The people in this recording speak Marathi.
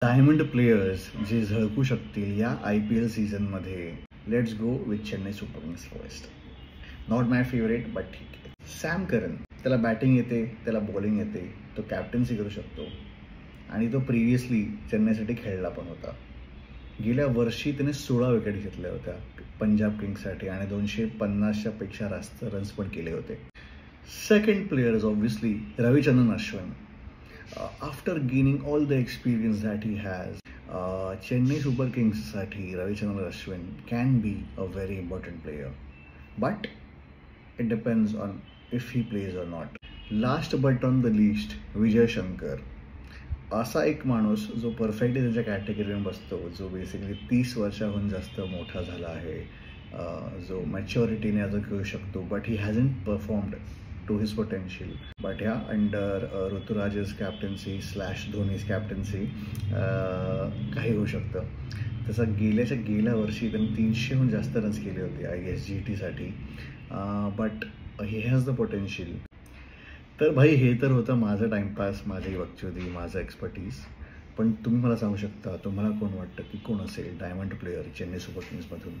डायमंड प्लेयर्स जे झळकू शकतील या IPL सीझनमध्ये, let's go with Chennai super Kings first. Not my favourite but ठीक आहे. सॅम करन, त्याला बॅटिंग येते, त्याला बॉलिंग येते, तो कॅप्टन्सी करू शकतो आणि तो प्रिव्हियसली चेन्नईसाठी खेळला पण होता. गेल्या वर्षी त्याने 16 विकेट घेतल्या होत्या पंजाब किंग्ससाठी आणि 250च्या पेक्षा जास्त रन्स पण केले होते. Second player is obviously Ravichandran Ashwin. After gaining all the experience that he has, Chennai Super Kings साठी Ravichandran Ashwin can be a very important player, but it depends on if he plays or not. Last but not the least, Vijay Shankar. असा एक माणूस जो परफेक्टली त्याच्या कॅटेगरीवर बसतो, जो बेसिकली 30 वर्षाहून जास्त मोठा झाला आहे, जो मॅच्युरिटीने अजून खेळू शकतो, but he hasn't performed to his potential. But ह्या under Ruturaj's captaincy / Dhoni's captaincy काही होऊ शकतं. तसं गेल्या वर्षी त्यांनी 300हून जास्त रन्स केले होते ISGTसाठी, but he has the potential. तर भाई, हे तर होतं माझं टाइमपास, माझी बकचोदी, माझं एक्सपर्टीज. पण तुम्ही मला सांगू शकता, तुम्हाला कोण वाटतं की कोण असेल डायमंड प्लेयर चेन्नई सुपर किंग्समधून?